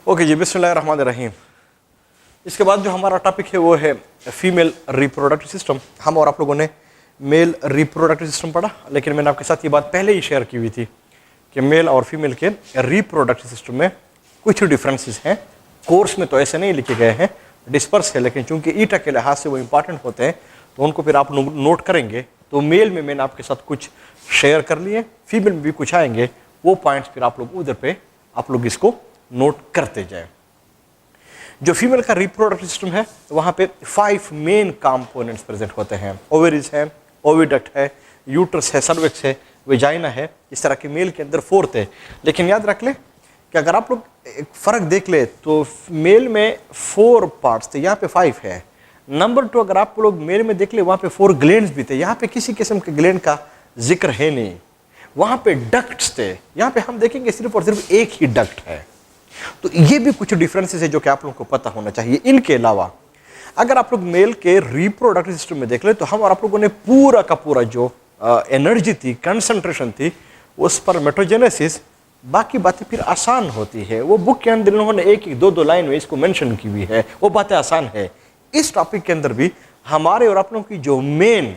Okay जी, बिस्मिल्लाहिर्रहमानिर्रहीम। इसके बाद जो हमारा टॉपिक है वो है फीमेल रिप्रोडक्टिव सिस्टम। हम और आप लोगों ने मेल रिप्रोडक्टिव सिस्टम पढ़ा, लेकिन मैंने आपके साथ ये बात पहले ही शेयर की हुई थी कि मेल और फीमेल के रिप्रोडक्टिव सिस्टम में कुछ डिफरेंसेस हैं। कोर्स में तो ऐसे नहीं लिखे गए हैं, डिस्पर्स है, लेकिन चूंकि ईटा के लिहाज से वो इंपॉर्टेंट होते हैं तो उनको फिर आप नोट करेंगे। तो मेल में मैंने आपके साथ कुछ शेयर कर लिए, फीमेल में भी कुछ आएंगे, वो पॉइंट्स फिर आप लोग उधर पे आप लोग इसको नोट करते जाए। जो फीमेल का रिप्रोडक्टिव सिस्टम है वहाँ पे 5 मेन कंपोनेंट्स प्रेजेंट होते हैं। ओवरीज है, ओविडक्ट है, यूट्रस है, सर्विक्स है, वेजाइना है। इस तरह के मेल के अंदर 4 है। लेकिन याद रख ले कि अगर आप लोग एक फ़र्क देख ले तो मेल में 4 पार्ट्स थे, यहाँ पे 5 है। नंबर 2, अगर आप लोग मेल में देख ले वहाँ पे 4 ग्लैंड्स भी थे, यहाँ पे किसी किस्म के ग्लैंड का जिक्र है नहीं। वहाँ पे डक्ट्स थे, यहाँ पे हम देखेंगे सिर्फ और सिर्फ एक ही डक्ट है। तो ये भी कुछ डिफरेंसेस है जो कि आप लोगों को पता होना चाहिए। इनके अलावा अगर आप लोग मेल के रिप्रोडक्टिव सिस्टम में देख ले तो हम और आप लोगों ने पूरा का पूरा जो एनर्जी थी, कंसंट्रेशन थी, उस पर मेट्रोजेनेसिस, बाकी बातें फिर आसान होती है। वो बुक के अंदर इन्होंने एक 2 लाइन में इसको मेंशन की हुई है, वो बातें आसान है। इस टॉपिक के अंदर भी हमारे और आप लोगों की जो मेन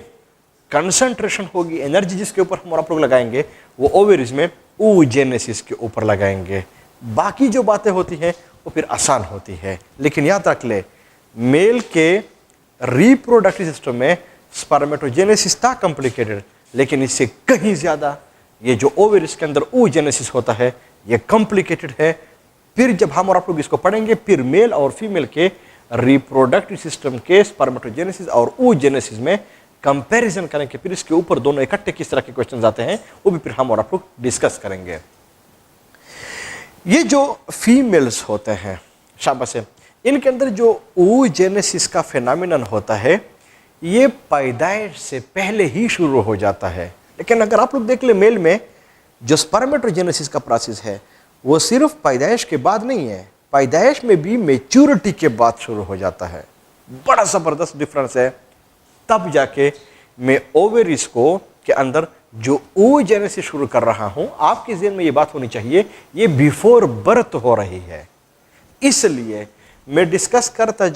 कंसंट्रेशन होगी, एनर्जी जिसके ऊपर हम और आप लोग लगाएंगे, वो ओवेरीज में oogenesis के ऊपर लगाएंगे। बाकी जो बातें होती हैं वो फिर आसान होती है। लेकिन याद रख ले, मेल के रिप्रोडक्टिव सिस्टम में स्पर्मेटोजेनेसिस था कॉम्प्लिकेटेड, लेकिन इससे कहीं ज़्यादा ये जो ओवेरीज के अंदर oogenesis होता है ये कॉम्प्लिकेटेड है। फिर जब हम और आप लोग इसको पढ़ेंगे, फिर मेल और फीमेल के रिप्रोडक्टिव सिस्टम के स्पर्मेटोजेनेसिस और oogenesis में कंपैरिजन करेंगे। फिर इसके ऊपर दोनों इकट्ठे किस तरह के क्वेश्चंस आते हैं वो भी फिर हम और आप लोग डिस्कस करेंगे। ये जो फीमेल्स होते हैं, शाबाश है, इनके अंदर जो oogenesis का फिनोमिनन होता है ये पैदाइश से पहले ही शुरू हो जाता है। लेकिन अगर आप लोग देख ले, मेल में जो स्पर्मेटोजेनेसिस का प्रोसेस है वो सिर्फ पैदाइश के बाद नहीं है, पैदाइश में भी मैच्योरिटी के बाद शुरू हो जाता है। बड़ा ज़बरदस्त डिफरेंस है। तब जाके मैं ओवेरीज को के अंदर जो oogenesis शुरू कर रहा हूं, आपके ज़हन में ये बात होनी चाहिए ये बिफोर बर्थ हो रही है। इसलिए मैं डिस्कस करता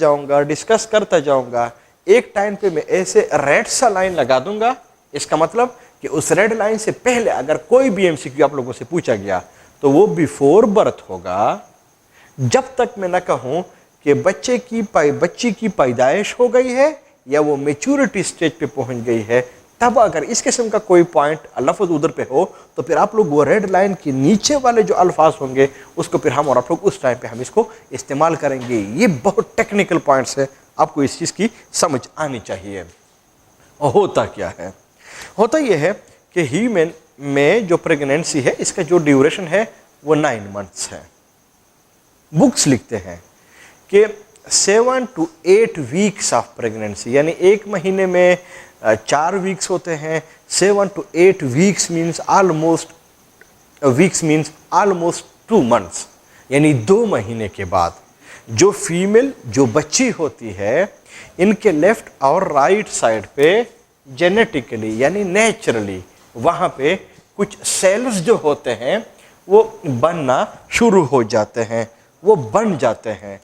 जाऊंगा। एक टाइम पे मैं ऐसे रेड सा लाइन लगा दूंगा। इसका मतलब कि उस रेड लाइन से पहले अगर कोई भी एमसीक्यू आप लोगों से पूछा गया तो वो बिफोर बर्थ होगा। जब तक मैं ना कहूं कि बच्ची की पैदाइश हो गई है या वो मैच्योरिटी स्टेज पे पहुंच गई है, तब अगर इस किस्म का कोई पॉइंट लफ्ज़ उधर पे हो तो फिर आप लोग वो रेड लाइन के नीचे वाले जो अल्फाज होंगे उसको फिर हम और आप लोग उस टाइम पे हम इसको इस्तेमाल करेंगे। ये बहुत टेक्निकल पॉइंट्स है, आपको इस चीज़ की समझ आनी चाहिए। होता क्या है? होता यह है कि ह्यूमन में जो प्रेगनेंसी है इसका जो ड्यूरेशन है वो 9 मंथ्स है। बुक्स लिखते हैं कि 7 to 8 वीक्स ऑफ प्रेगनेंसी, यानी 1 महीने में 4 वीक्स होते हैं। 7 to 8 weeks means almost 2 months, यानी 2 महीने के बाद जो फीमेल जो बच्ची होती है, इनके लेफ्ट और राइट साइड पे जेनेटिकली यानी नेचुरली वहाँ पे कुछ सेल्स जो होते हैं वो बनना शुरू हो जाते हैं, वो बन जाते हैं।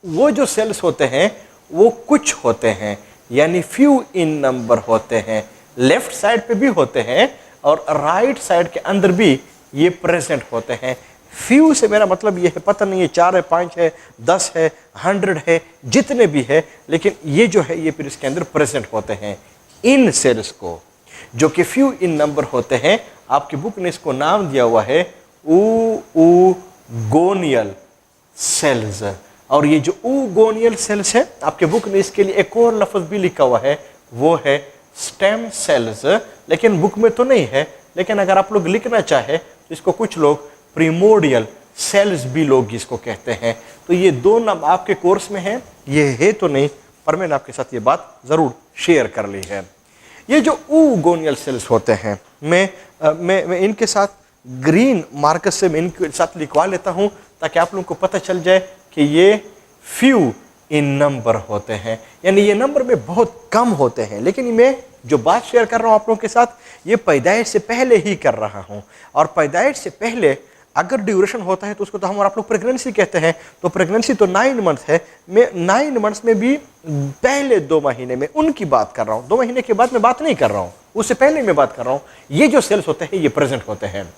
वो जो सेल्स होते हैं वो कुछ होते हैं, यानी फ्यू इन नंबर होते हैं। लेफ्ट साइड पे भी होते हैं और राइट साइड के अंदर भी ये प्रेजेंट होते हैं। फ्यू से मेरा मतलब ये है, पता नहीं है 4 है, 5 है, 10 है, 100 है, जितने भी है, लेकिन ये जो है ये फिर इसके अंदर प्रेजेंट होते हैं। इन सेल्स को जो कि फ्यू इन नंबर होते हैं, आपकी बुक ने इसको नाम दिया हुआ है oogoneal सेल्स। और ये जो oogoneal सेल्स है, आपके बुक ने इसके लिए एक और लफ्ज़ भी लिखा हुआ है, वो है स्टेम सेल्स। लेकिन बुक में तो नहीं है, लेकिन अगर आप लोग लिखना चाहे तो इसको कुछ लोग प्रीमोर्डियल सेल्स भी लोग इसको कहते हैं। तो ये 2 नाम आपके कोर्स में है, ये है तो नहीं, पर मैंने आपके साथ ये बात ज़रूर शेयर कर ली है। ये जो oogoneal सेल्स होते हैं, मैं इनके साथ ग्रीन मार्कर से मैं इनके साथ लिखवा लेता हूँ ताकि आप लोगों को पता चल जाए कि ये फ्यू इन नंबर होते हैं, यानी ये नंबर में बहुत कम होते हैं। लेकिन मैं जो बात शेयर कर रहा हूँ आप लोगों के साथ, ये पैदाइश से पहले ही कर रहा हूँ। और पैदाइश से पहले अगर ड्यूरेशन होता है तो उसको तो हम और आप लोग प्रेगनेंसी कहते हैं। तो प्रेगनेंसी तो 9 मंथ है, मैं 9 मंथ्स में भी पहले 2 महीने में उनकी बात कर रहा हूं, 2 महीने के बाद मैं बात नहीं कर रहा हूं, उससे पहले मैं बात कर रहा हूं। ये जो सेल्स होते हैं ये प्रेजेंट होते हैं।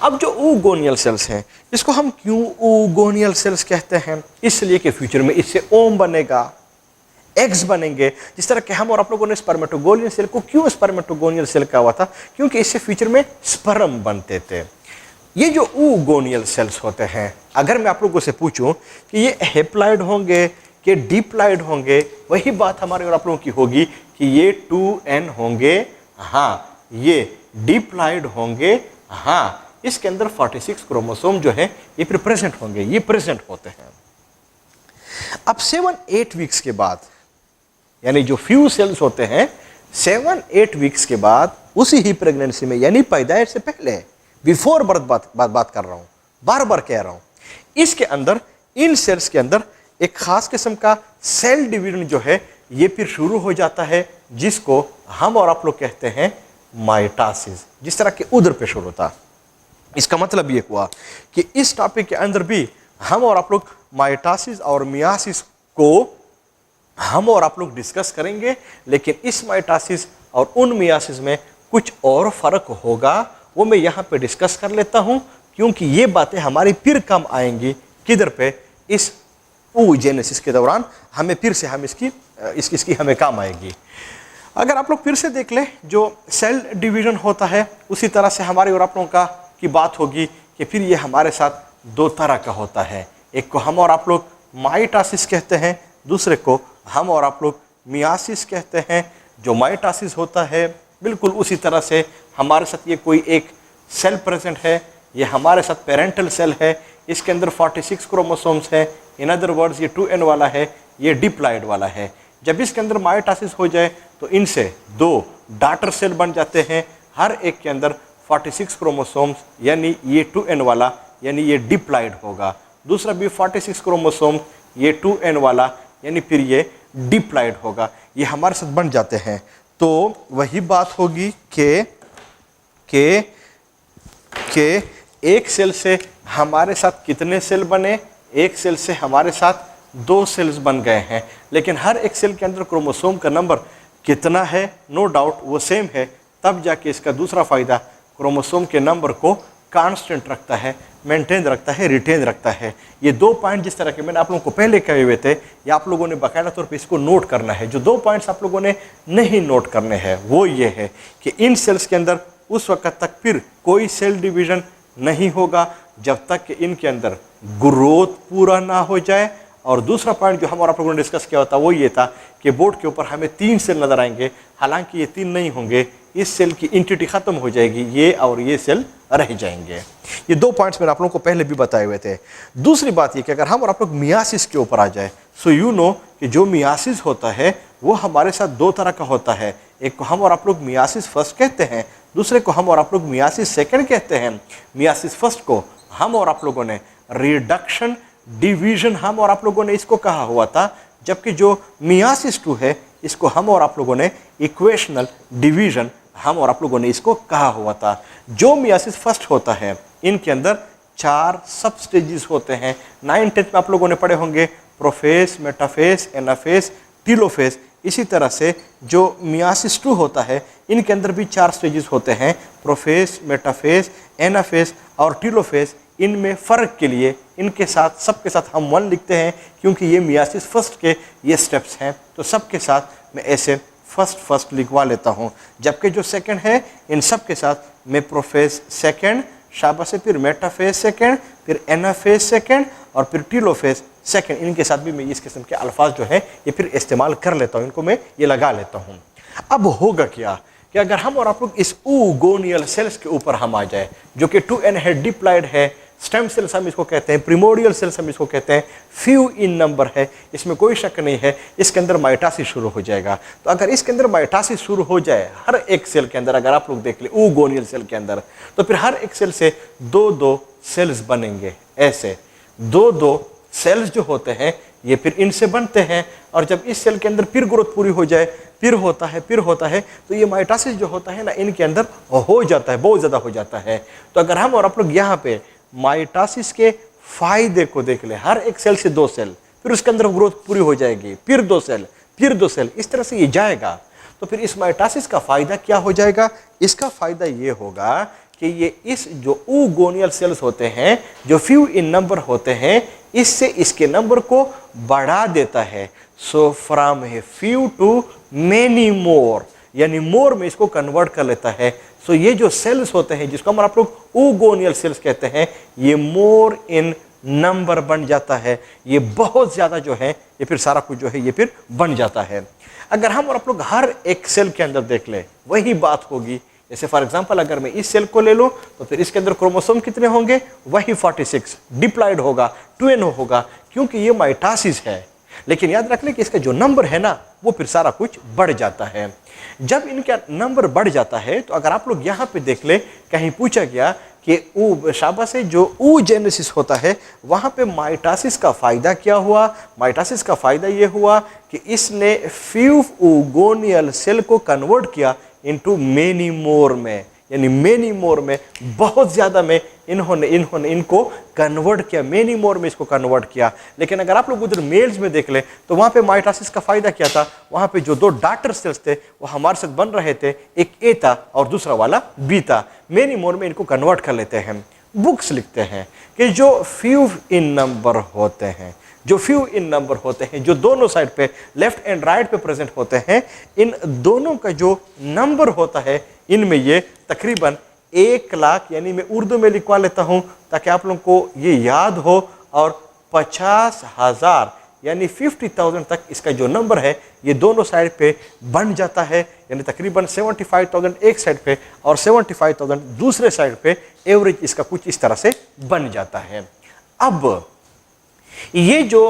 अब जो oogoneal सेल्स हैं, इसको हम क्यों oogoneal सेल्स कहते हैं? इसलिए कि फ्यूचर में इससे ओम बनेगा, एग्स बनेंगे। जिस तरह के हम और आप लोगों ने स्पर्मेटोगोनियल सेल को क्यों स्पर्मेटोगोनियल सेल कहा हुआ था? क्योंकि इससे फ्यूचर में स्पर्म बनते थे। ये जो oogoneal सेल्स होते हैं, अगर मैं आप लोगों से पूछूं कि ये हेप्लॉइड होंगे कि डिप्लॉइड होंगे, वही बात हमारे और आप लोगों की होगी कि ये 2n होंगे, हाँ, ये डिप्लॉइड होंगे, हाँ, इसके अंदर 46 क्रोमोसोम जो है ये प्रेजेंट होंगे, ये प्रेजेंट होते हैं। अब 7-8 वीक्स के बाद, यानी जो फ्यू सेल्स होते हैं 7-8 वीक्स के बाद, उसी ही प्रेगनेंसी में, यानी पैदाइश से पहले, बिफोर बर्थ बात कर रहा हूं, बार बार कह रहा हूं, इसके अंदर, इन सेल्स के अंदर एक खास किस्म का सेल डिवीजन जो है ये फिर शुरू हो जाता है, जिसको हम और आप लोग कहते हैं माइटोसिस। जिस तरह के उधर पे शुरू होता, इसका मतलब ये हुआ कि इस टॉपिक के अंदर भी हम और आप लोग माइटोसिस और मियासिस को हम और आप लोग डिस्कस करेंगे। लेकिन इस माइटोसिस और उन मियासिस में कुछ और फर्क होगा, वो मैं यहाँ पे डिस्कस कर लेता हूँ, क्योंकि ये बातें हमारी फिर काम आएंगी किधर पे, इस oogenesis के दौरान हमें फिर से हम इसकी हमें काम आएगी। अगर आप लोग फिर से देख लें, जो सेल डिवीजन होता है उसी तरह से हमारे और आप लोगों का की बात होगी कि फिर ये हमारे साथ 2 तरह का होता है। एक को हम और आप लोग माइटोसिस कहते हैं, दूसरे को हम और आप लोग मियासिस कहते हैं। जो माइटोसिस होता है बिल्कुल उसी तरह से हमारे साथ ये कोई एक सेल प्रेजेंट है, ये हमारे साथ पेरेंटल सेल है, इसके अंदर 46 क्रोमोसोम्स है। इन अदर वर्ड्स ये 2n वाला है, ये डिप्लॉइड वाला है। जब इसके अंदर माइटोसिस हो जाए तो इनसे 2 डॉटर सेल बन जाते हैं, हर एक के अंदर 46 क्रोमोसोम्स, यानी ये 2n वाला, यानी ये डिप्लॉइड होगा। दूसरा भी 46 क्रोमोसोम, ये 2n वाला, यानी फिर ये डिप्लॉइड होगा। ये हमारे साथ बन जाते हैं। तो वही बात होगी कि एक सेल से हमारे साथ कितने सेल बने? एक सेल से हमारे साथ 2 सेल्स बन गए हैं, लेकिन हर एक सेल के अंदर क्रोमोसोम का नंबर कितना है? नो डाउट वो सेम है। तब जाके इसका दूसरा फायदा, क्रोमोसोम के नंबर को कांस्टेंट रखता है, मेंटेन रखता है, रिटेन रखता है। ये 2 पॉइंट जिस तरह के मैंने आप लोगों को पहले कहे हुए थे, ये आप लोगों ने बाकायदा तौर पे इसको नोट करना है। जो 2 पॉइंट्स आप लोगों ने नहीं नोट करने हैं वो ये है कि इन सेल्स के अंदर उस वक्त तक फिर कोई सेल डिवीजन नहीं होगा जब तक कि इनके अंदर ग्रोथ पूरा ना हो जाए। और दूसरा पॉइंट जो हम और आप लोगों ने डिस्कस किया होता वो ये था कि बोर्ड के ऊपर हमें 3 सेल नजर आएंगे, हालांकि ये 3 नहीं होंगे, इस सेल की इंटिटी खत्म हो जाएगी, ये और ये सेल रह जाएंगे। ये 2 पॉइंट्स मैंने आप लोगों को पहले भी बताए हुए थे। दूसरी बात ये कि अगर हम और आप लोग मियासिस के ऊपर आ जाए, सो यू नो कि जो मियासिस होता है वो हमारे साथ 2 तरह का होता है। एक को हम और आप लोग मियासिस फर्स्ट कहते हैं, दूसरे को हम और आप लोग मियासिस सेकंड कहते हैं। मियासिस फर्स्ट को हम और आप लोगों ने रिडक्शन डिवीजन हम और आप लोगों ने इसको कहा हुआ था, जबकि जो मियासिस 2 है इसको हम और आप लोगों ने इक्वेशनल डिवीजन हम और आप लोगों ने इसको कहा हुआ था। जो मियासिस फर्स्ट होता है इनके अंदर 4 सब स्टेजेस होते हैं। 9th-10th में आप लोगों ने पढ़े होंगे, प्रोफेस, मेटाफेस, एनाफेस, टीलोफेस। इसी तरह से जो मियासिस 2 होता है इनके अंदर भी 4 स्टेजेस होते हैं, प्रोफेस, मेटाफेस, एनाफेस और टीलोफेस। इनमें फ़र्क के लिए इनके साथ सबके साथ हम 1 लिखते हैं, क्योंकि ये मियासिस फर्स्ट के ये स्टेप्स हैं। तो सबके साथ मैं ऐसे फर्स्ट लिखवा लेता हूँ, जबकि जो सेकंड है इन सब के साथ मैं प्रोफेस सेकंड, शाबाश से, फिर मेटाफेस सेकंड, फिर एनाफेस सेकंड और फिर टीलोफेस सेकंड। इनके साथ भी मैं इस किस्म के अल्फाज जो है ये फिर इस्तेमाल कर लेता हूँ, इनको मैं ये लगा लेता हूँ। अब होगा क्या कि अगर हम और आप लोग इस oogoneal सेल्स के ऊपर हम आ जाए, जो कि 2n है, डिप्लॉइड है, स्टेम सेल्स हम इसको कहते हैं, प्रिमोडियल सेल्स हम इसको कहते हैं, फ्यू इन नंबर है, इसमें कोई शक नहीं है, इसके अंदर माइटोसिस शुरू हो जाएगा। तो अगर इसके अंदर माइटोसिस शुरू हो जाए हर एक सेल के अंदर, अगर आप लोग देख ले oogoneal सेल के अंदर, तो फिर हर एक सेल से 2-2 सेल्स बनेंगे। ऐसे 2-2 सेल्स जो होते हैं ये फिर इनसे बनते हैं, और जब इस सेल के अंदर फिर ग्रोथ पूरी हो जाए, फिर होता है, तो ये माइटोसिस जो होता है ना, इनके अंदर हो जाता है, बहुत ज़्यादा हो जाता है। तो अगर हम और आप लोग यहाँ पे माइटोसिस के फायदे को देख ले, हर एक सेल से 2 सेल, फिर उसके अंदर ग्रोथ पूरी हो जाएगी, फिर 2 सेल, फिर 2 सेल, इस तरह से ये जाएगा। तो फिर इस माइटोसिस का फायदा क्या हो जाएगा? इसका फायदा ये होगा कि ये इस जो oogoneal सेल्स होते हैं, जो फ्यू इन नंबर होते हैं, इससे इसके नंबर को बढ़ा देता है। So from a few to many more, यानी मोर में इसको कन्वर्ट कर लेता है। सो ये जो सेल्स होते हैं, जिसको हम आप लोग oogoneal सेल्स कहते हैं, ये मोर इन नंबर बन जाता है। ये बहुत ज्यादा जो है, ये फिर सारा कुछ जो है ये फिर बन जाता है। अगर हम और आप लोग हर एक सेल के अंदर देख ले, वही बात होगी। जैसे फॉर एग्जांपल अगर मैं इस सेल को ले लूं, तो फिर इसके अंदर क्रोमोसोम कितने होंगे? वही 46, डिप्लॉयड होगा, 2n होगा, क्योंकि ये माइटोसिस है। लेकिन याद रख ले कि इसका जो नंबर है ना, वो फिर सारा कुछ बढ़ जाता है। जब इनका नंबर बढ़ जाता है, तो अगर आप लोग यहाँ पे देख ले, कहीं पूछा गया कि शाबाश है, जो oogenesis होता है, वहाँ पे माइटोसिस का फायदा क्या हुआ? माइटोसिस का फायदा ये हुआ कि इसने फ्यू oogoneal सेल को कन्वर्ट किया इनटू मेनी मोर में, यानी मेनी मोर में, बहुत ज्यादा में इन्होंने इनको कन्वर्ट किया, मेनी मोर में इसको कन्वर्ट किया। लेकिन अगर आप लोग उधर मेल्स में देख ले, तो वहां पे माइटोसिस का फायदा क्या था? वहां पे जो 2 डॉटर सेल्स थे वो हमारे साथ बन रहे थे, एक ए था और दूसरा वाला बी था। मेनी मोर में इनको कन्वर्ट कर लेते हैं। बुक्स लिखते हैं कि जो फ्यू इन नंबर होते हैं, जो फ्यू इन नंबर होते हैं, जो दोनों साइड पे लेफ्ट एंड राइट पे प्रेजेंट होते हैं, इन दोनों का जो नंबर होता है, इनमें ये तकरीबन 1 लाख, यानी मैं उर्दू में लिखवा लेता हूं ताकि आप लोगों को ये याद हो, और 50,000 यानी 50,000 तक इसका जो नंबर है, ये दोनों साइड पे बन जाता है। यानी तकरीबन 75,000 एक साइड पे और 75,000 दूसरे साइड पे, एवरेज इसका कुछ इस तरह से बन जाता है। अब ये जो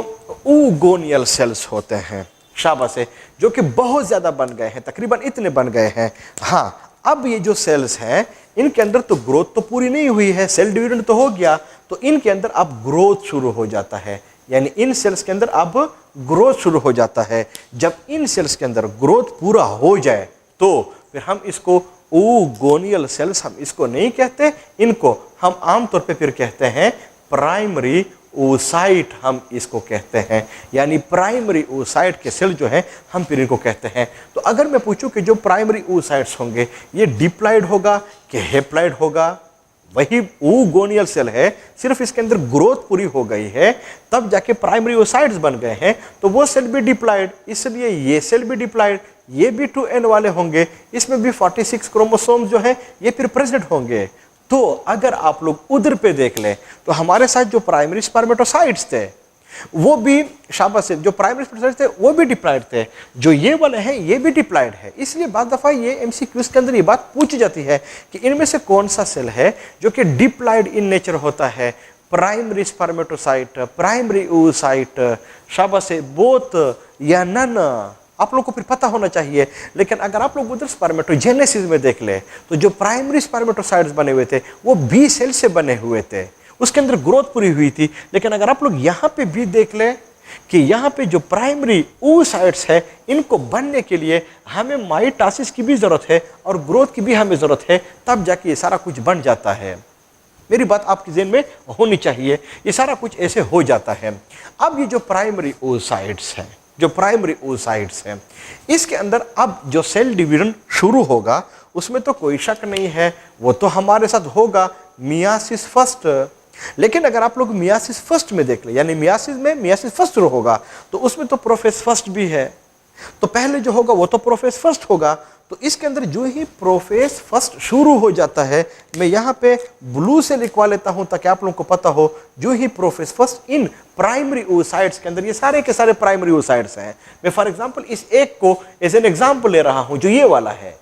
oogoneal सेल्स होते हैं, शाबाश है, जो कि बहुत ज्यादा बन गए हैं, तकरीबन इतने बन गए हैं। हाँ, अब ये जो सेल्स हैं, इनके अंदर तो ग्रोथ तो पूरी नहीं हुई है, सेल डिवीजन तो हो गया, तो इनके अंदर अब ग्रोथ शुरू हो जाता है। यानी इन सेल्स के अंदर अब ग्रोथ शुरू हो जाता है। जब इन सेल्स के अंदर ग्रोथ पूरा हो जाए, तो फिर हम इसको oogoneal सेल्स, हम इसको नहीं कहते, इनको हम आमतौर पे फिर कहते हैं प्राइमरी oocyte, हम इसको कहते हैं। यानी प्राइमरी oocyte के सेल जो है, हम फिर इनको कहते हैं। तो अगर मैं पूछूं कि जो प्राइमरी oocytes होंगे, ये डिप्लॉयड होगा कि हेप्लॉयड होगा? वही oogoneal सेल है, सिर्फ इसके अंदर ग्रोथ पूरी हो गई है, तब जाके प्राइमरी oocytes बन गए हैं, तो वो सेल भी डिप्लॉयड, इसलिए ये सेल भी डिप्लॉयड, ये भी 2n वाले होंगे, इसमें भी 46 क्रोमोसोम्स जो है ये फिर प्रेजेंट होंगे। तो अगर आप लोग उधर पे देख लें, तो हमारे साथ जो प्राइमरी स्पर्मेटोसाइट्स थे, वो भी शाबाश से, जो प्राइमरी स्पर्मेटोसाइट्स थे वो भी डिप्लॉयड थे, जो ये वाले हैं ये भी डिप्लॉयड है। इसलिए बाद दफा ये एमसीक्यूज के अंदर ये बात पूछी जाती है कि इनमें से कौन सा सेल है जो कि डिप्लॉयड इन नेचर होता है? प्राइमरी स्पर्मेटोसाइट, प्राइमरी oocyte, शाबाश से, बोथ या नन, आप लोग को फिर पता होना चाहिए। लेकिन अगर आप लोग उधर स्पर्मेटोजेनेसिस में देख ले, तो जो प्राइमरी स्पर्मेटोसाइट्स बने हुए थे वो बी सेल से बने हुए थे, उसके अंदर ग्रोथ पूरी हुई थी। लेकिन अगर आप लोग यहाँ पे भी देख ले कि यहाँ पे जो प्राइमरी oocytes है, इनको बनने के लिए हमें माइटोसिस की भी जरूरत है और ग्रोथ की भी हमें जरूरत है, तब जाके ये सारा कुछ बन जाता है। मेरी बात आपके ज़हन में होनी चाहिए, ये सारा कुछ ऐसे हो जाता है। अब ये जो प्राइमरी oocytes हैं, जो प्राइमरी oocytes हैं, इसके अंदर अब जो सेल डिवीजन शुरू होगा, उसमें तो कोई शक नहीं है, वो तो हमारे साथ होगा मियासिस फर्स्ट। लेकिन अगर आप लोग मियासिस फर्स्ट में देख ले, यानी मियासिस में मियासिस फर्स्ट शुरू होगा, तो उसमें तो प्रोफेस फर्स्ट भी है, तो पहले जो होगा वो तो प्रोफेस फर्स्ट होगा। तो इसके अंदर जो ही प्रोफेस फर्स्ट शुरू हो जाता है, मैं यहाँ पे ब्लू से लिखवा लेता हूँ ताकि आप लोगों को पता हो, जो ही prophase first in primary oocytes के अंदर, ये सारे के सारे प्राइमरी oocytes हैं। मैं फॉर एग्जांपल इस एक को एज एन एग्जांपल ले रहा हूँ, जो ये वाला है,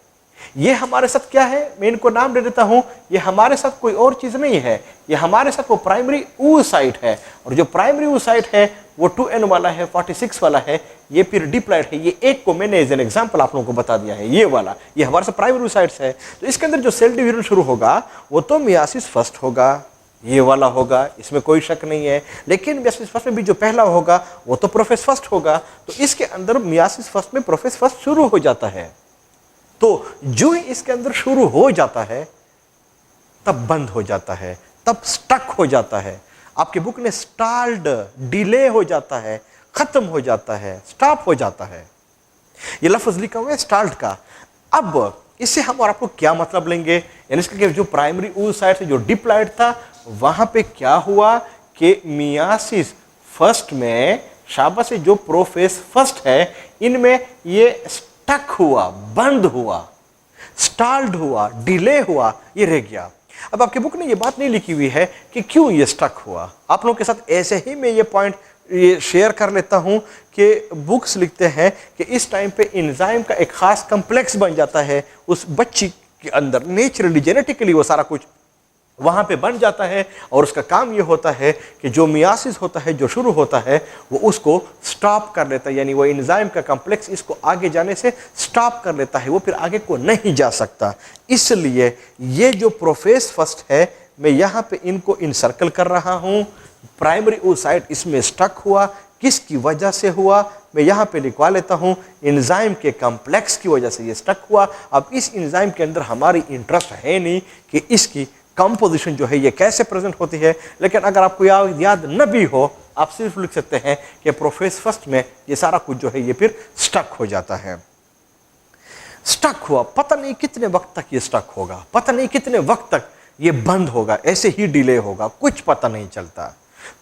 ये हमारे साथ क्या है, मैं इनको नाम दे देता हूं, ये हमारे साथ कोई और चीज नहीं है, ये हमारे साथ वो प्राइमरी oocyte है। और जो प्राइमरी oocyte है वो 2n वाला है, 46 वाला है, ये फिर डिप्लॉयड है। ये एक को मैंने एज एन एग्जांपल आप लोगों को बता दिया है, ये वाला, ये हमारे साथ प्राइमरी oocytes है। तो इसके अंदर जो सेल डिवीजन शुरू होगा वो तो मियासिस फर्स्ट होगा, ये वाला होगा, इसमें कोई शक नहीं है। लेकिन मियासिस फर्स्ट में भी जो पहला होगा वो तो प्रोफेस फर्स्ट होगा, तो इसके अंदर मियासिस फर्स्ट में प्रोफेस फर्स्ट शुरू हो जाता है। तो जो ही इसके अंदर शुरू हो जाता है तब बंद हो जाता है, तब स्टक हो जाता है। आपके बुक ने स्टाल्ड, डिले हो जाता है, खत्म हो जाता है, स्टॉप हो जाता है। ये लफ्ज लिखा हुआ है स्टाल्ड का। अब इससे हम और आपको क्या मतलब लेंगे, यानी इसका जो प्राइमरी oocyte से जो डिप्लॉइड था वहां पे क्या हुआ कि मियासिस फर्स्ट में शाबा से जो प्रोफेस फर्स्ट है इनमें ये स्टक हुआ, बंद हुआ, स्टाल्ड हुआ, डिले हुआ, ये रह गया। अब आपके बुक ने ये बात नहीं लिखी हुई है कि क्यों ये स्टक हुआ। आप लोगों के साथ ऐसे ही मैं ये पॉइंट ये शेयर कर लेता हूं कि बुक्स लिखते हैं कि इस टाइम पे एंजाइम का एक खास कम्प्लेक्स बन जाता है उस बच्ची के अंदर, नेचुरली जेनेटिकली वो सारा कुछ वहां पे बन जाता है, और उसका काम ये होता है कि जो मियासिस होता है, जो शुरू होता है, वो उसको स्टॉप कर लेता है, यानी वो एंजाइम का कम्प्लेक्स इसको आगे जाने से स्टॉप कर लेता है, वो फिर आगे को नहीं जा सकता। इसलिए ये जो प्रोफेस फर्स्ट है मैं यहाँ पे इनको इनसर्कल कर रहा हूँ। प्राइमरी oocyte इसमें स्टक हुआ, किसकी वजह से हुआ मैं यहाँ पे लिखवा लेता हूँ, एंजाइम के कम्प्लेक्स की वजह से ये स्टक हुआ। अब इस एंजाइम के अंदर हमारी इंटरेस्ट है नहीं कि इसकी कंपोजिशन जो है ये कैसे प्रेजेंट होती है, लेकिन अगर आपको याद न भी हो आप सिर्फ लिख सकते हैं कि प्रोफेस फर्स्ट में ये सारा कुछ जो है ये फिर स्टक हो जाता है। स्टक हुआ, पता नहीं कितने वक्त तक ये स्टक होगा, पता नहीं कितने वक्त तक ये बंद होगा, ऐसे ही डिले होगा, कुछ पता नहीं चलता।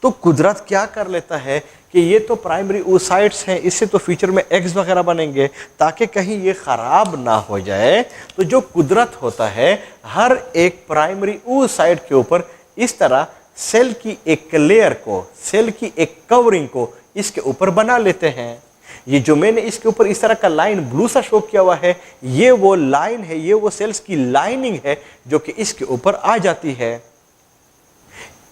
तो कुदरत क्या कर लेता है कि ये तो प्राइमरी oocytes हैं, इससे तो फ्यूचर में एग्स वगैरह बनेंगे, ताकि कहीं ये ख़राब ना हो जाए। तो जो कुदरत होता है हर एक प्राइमरी oocyte के ऊपर इस तरह सेल की एक लेयर को, सेल की एक कवरिंग को इसके ऊपर बना लेते हैं। ये जो मैंने इसके ऊपर इस तरह का लाइन ब्लू सा शो किया हुआ है, ये वो लाइन है, ये वो सेल्स की लाइनिंग है जो कि इसके ऊपर आ जाती है।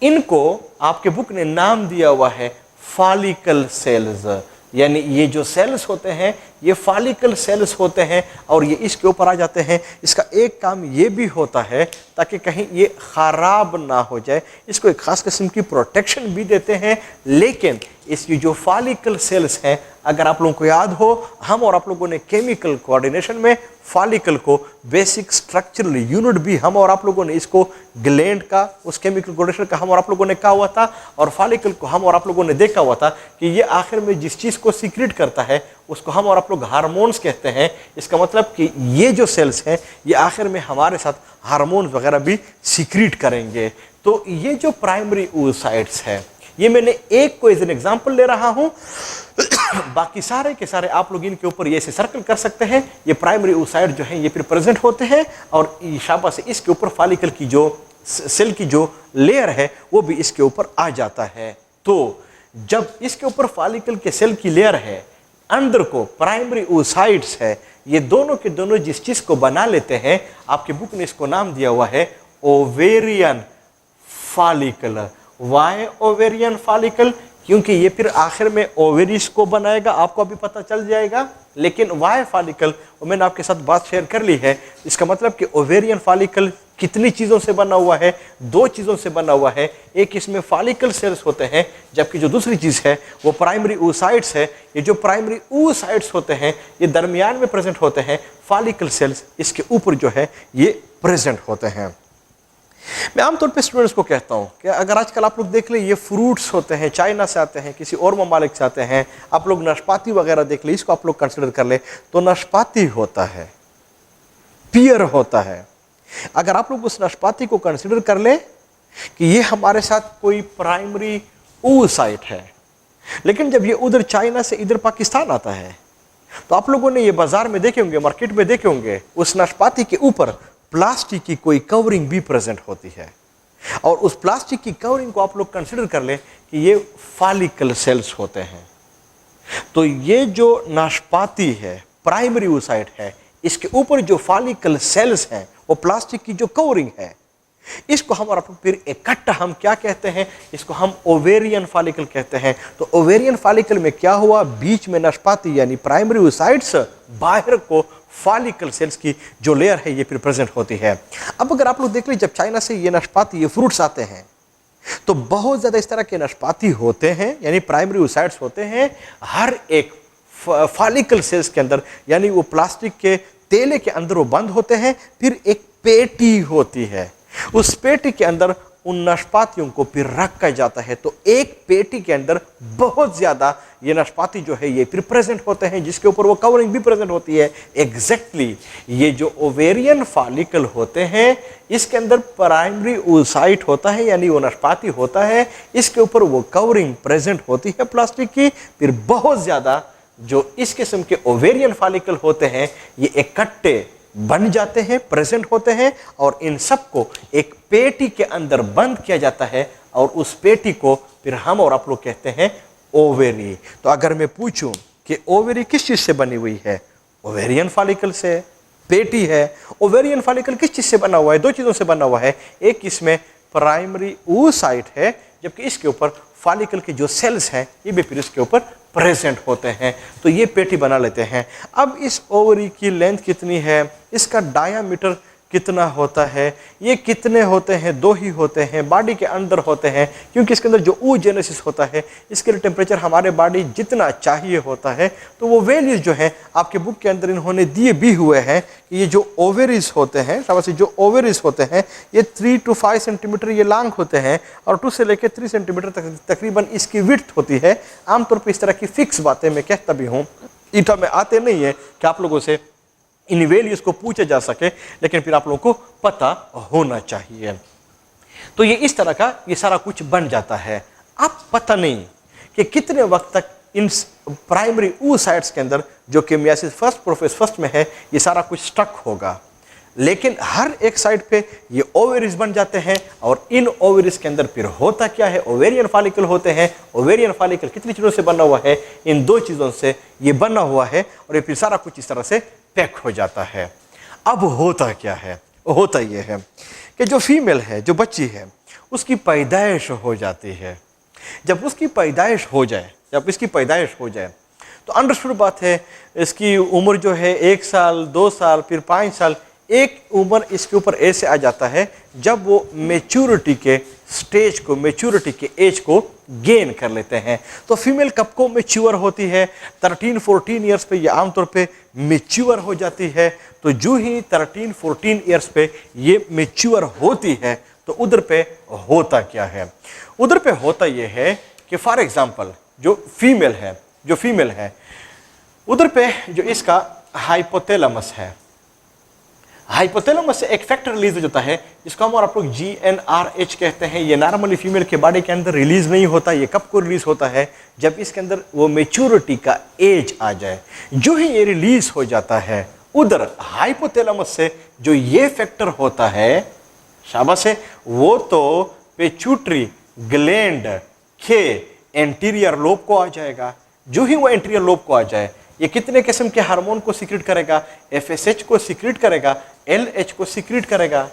इनको आपके बुक ने नाम दिया हुआ है फॉलिकल सेल्स, यानी ये जो सेल्स होते हैं ये फॉलिकल सेल्स होते हैं और ये इसके ऊपर आ जाते हैं। इसका एक काम ये भी होता है ताकि कहीं ये ख़राब ना हो जाए, इसको एक ख़ास किस्म की प्रोटेक्शन भी देते हैं। लेकिन इसकी जो फॉलिकल सेल्स हैं, अगर आप लोगों को याद हो, हम और आप लोगों ने केमिकल कोऑर्डिनेशन में फॉलिकल को बेसिक स्ट्रक्चरल यूनिट भी हम और आप लोगों ने इसको ग्लैंड का, उस केमिकल कोऑर्डिनेशन का हम और आप लोगों ने कहा हुआ था, और फॉलिकल को हम और आप लोगों ने देखा हुआ था कि ये आखिर में जिस चीज़ को सीक्रेट करता है उसको हम और आप लोग हार्मोन्स कहते हैं। इसका मतलब कि ये जो सेल्स हैं ये आखिर में हमारे साथ हार्मोन्स वगैरह भी सीक्रेट करेंगे। तो ये जो प्राइमरी oocytes है, ये मैंने एक को एज एन एग्जांपल ले रहा हूं, बाकी सारे के सारे आप लोग इनके ऊपर ये ऐसे सर्कल कर सकते हैं। ये प्राइमरी oocyte जो है ये फिर प्रेजेंट होते हैं और शाबा से इसके ऊपर फॉलिकल की जो सेल की जो लेयर है वो भी इसके ऊपर आ जाता है। तो जब इसके ऊपर फॉलिकल के सेल की लेयर है, अंदर को प्राइमरी oocytes है, ये दोनों के दोनों जिस चीज को बना लेते हैं, आपके बुक ने इसको नाम दिया हुआ है ovarian follicle. Why ovarian follicle? क्योंकि ये फिर आखिर में ओवेरिस को बनाएगा, आपको अभी पता चल जाएगा। लेकिन वाई फॉलिकल, वो मैंने आपके साथ बात शेयर कर ली है। इसका मतलब कि ओवेरियन फॉलिकल कितनी चीज़ों से बना हुआ है? दो चीज़ों से बना हुआ है। एक इसमें फॉलिकल सेल्स होते हैं, जबकि जो दूसरी चीज़ है वो प्राइमरी oocytes है। ये जो प्राइमरी oocytes होते हैं ये दरमियान में प्रेजेंट होते हैं, फॉलिकल सेल्स इसके ऊपर जो है ये प्रेजेंट होते हैं। मैं आमतौर पे स्टूडेंट्स को कहता हूँ कि अगर आजकल आप लोग देख ले, ये फ्रूट्स होते हैं, चाइना से आते हैं, किसी और ममालिक से आते हैं, आप लोग नाशपाती वगैरह देख ले, इसको आप लोग कंसिडर कर ले, तो नाशपाती होता है, पियर होता है। अगर आप लोग उस नाशपाती को कंसिडर कर ले कि ये हमारे साथ कोई प्राइमरी oocyte है, लेकिन जब ये उधर चाइना से इधर पाकिस्तान आता है तो आप लोगों ने ये बाजार में देखे होंगे, मार्केट में देखे होंगे, उस नाशपाती के ऊपर प्लास्टिक की कोई कवरिंग भी प्रेजेंट होती है। और उस प्लास्टिक की कवरिंग को आप लोग कंसिडर कर ले कि ये फॉलिकल सेल्स होते हैं। तो ये जो नाशपाती है, प्राइमरी oocyte है, इसके ऊपर जो फॉलिकल सेल्स हैं, वो प्लास्टिक की जो कवरिंग है, इसको हम और फिर इकट्ठा हम क्या कहते हैं? इसको हम ओवेरियन फॉलिकल कहते हैं। तो ओवेरियन फॉलिकल में क्या हुआ? बीच में नाशपाती यानी प्राइमरी oocytes, बाहर को फॉलिकल सेल्स की जो लेयर है ये फिर प्रेजेंट होती है। अब अगर आप लोग देख लीजिए, जब चाइना से ये नाशपाती, ये फ्रूट्स आते हैं, तो बहुत ज़्यादा इस तरह के नाशपाती होते हैं, यानी प्राइमरी oocytes होते हैं हर एक फॉलिकल सेल्स के अंदर, यानी वो प्लास्टिक के तेले के अंदर वो बंद होते हैं। फिर एक पेटी होती है, उस पेटी के अंदर उन नाशपातियों को फिर रखा जाता है। तो एक पेटी के अंदर बहुत ज़्यादा ये नाशपाती जो है ये फिर प्रेजेंट होते हैं, जिसके ऊपर वो कवरिंग भी प्रेजेंट होती है। एग्जैक्टली ये जो ओवेरियन फॉलिकल होते हैं, इसके अंदर प्राइमरी oocyte होता है, यानी वो नाशपाती होता है, इसके ऊपर वो कवरिंग प्रेजेंट होती है प्लास्टिक की। फिर बहुत ज़्यादा जो इस किस्म के ओवेरियन फॉलिकल होते हैं ये इकट्ठे बन जाते हैं, प्रेजेंट होते हैं, और इन सबको एक पेटी के अंदर बंद किया जाता है, और उस पेटी को फिर हम और आप लोग कहते हैं ओवेरी। तो अगर मैं पूछूं कि ओवेरी किस चीज से बनी हुई है, ओवेरियन फॉलिकल से। पेटी है, ओवेरियन फॉलिकल किस चीज से बना हुआ है, दो चीजों से बना हुआ है। एक इसमें प्राइमरी oocyte है, जबकि इसके ऊपर फॉलिकल के जो सेल्स हैं ये भी फिर इसके ऊपर प्रेजेंट होते हैं। तो ये पेटी बना लेते हैं। अब इस ओवरी की लेंथ कितनी है, इसका डायामीटर कितना होता है, ये कितने होते हैं, दो ही होते हैं, बॉडी के अंदर होते हैं, क्योंकि इसके अंदर जो oogenesis होता है इसके लिए टेम्परेचर हमारे बॉडी जितना चाहिए होता है। तो वो वैल्यूज जो है आपके बुक के अंदर इन्होंने दिए भी हुए हैं कि ये जो ओवेरीज होते हैं, शाबाश, जो ओवेरीज होते हैं ये 3 to 5 सेंटीमीटर ये लॉन्ग होते हैं, और 2 से लेकर 3 सेंटीमीटर तक तकरीबन इसकी विड्थ होती है। आमतौर पर इस तरह की फिक्स बातें मैं कहता भी हूँ, ईटा में आते नहीं है कि आप लोगों से इन वैल्यूज को पूछा जा सके, लेकिन फिर आप लोगों को पता होना चाहिए। तो ये इस तरह का ये सारा कुछ बन जाता है। अब पता नहीं कि कितने वक्त तक इन प्राइमरी oocytes के अंदर जो कि मियासिस फर्स्ट प्रोफेस फर्स्ट में है ये सारा कुछ स्टक होगा, लेकिन हर एक साइड पे ये ओवेरीज बन जाते हैं, और इन ओवेरीज के अंदर फिर होता क्या है, ओवेरियन फॉलिकल होते हैं। ओवेरियन फॉलिकल कितनी चीज़ों से बना हुआ है, इन दो चीज़ों से ये बना हुआ है, और ये फिर सारा कुछ इस तरह से पैक हो जाता है। अब होता क्या है, होता ये है कि जो फीमेल है, जो बच्ची है, उसकी पैदाइश हो जाती है। जब उसकी पैदाइश हो जाए, जब इसकी पैदाइश हो जाए तो अंडरस्टूड बात है, इसकी उम्र जो है 1 साल, 2 साल, फिर 5 साल, एक उम्र इसके ऊपर ऐसे आ जाता है जब वो मेच्योरिटी के स्टेज को, मेच्योरिटी के एज को गेन कर लेते हैं। तो फीमेल कब को मेच्योर होती है, 13-14 ईयर्स पे ये आमतौर पे मेच्योर हो जाती है। तो जो ही 13-14 ईयर्स पे ये मेच्योर होती है तो उधर पे होता क्या है, उधर पे होता ये है कि फॉर एग्जांपल जो फीमेल है उधर पे जो इसका हाइपोथैलेमस है, हाइपोथैलेमस से एक फैक्टर रिलीज हो जाता है जिसको हम और आप लोग GnRH कहते हैं। ये नॉर्मली फीमेल के बॉडी के अंदर रिलीज नहीं होता। ये कब को रिलीज होता है, जब इसके अंदर वो मेच्योरिटी का एज आ जाए। जो ही ये रिलीज हो जाता है उधर हाइपोथैलेमस से जो ये फैक्टर होता है, शाबाश है, वो तो पिट्यूटरी ग्लैंड के एंटीरियर लोब को आ जाएगा। जो ही वो एंटीरियर लोब को आ जाए, ये कितने किस्म के हार्मोन को सीक्रेट करेगा, FSH को सीक्रेट करेगा, LH को सीक्रेट करेगा।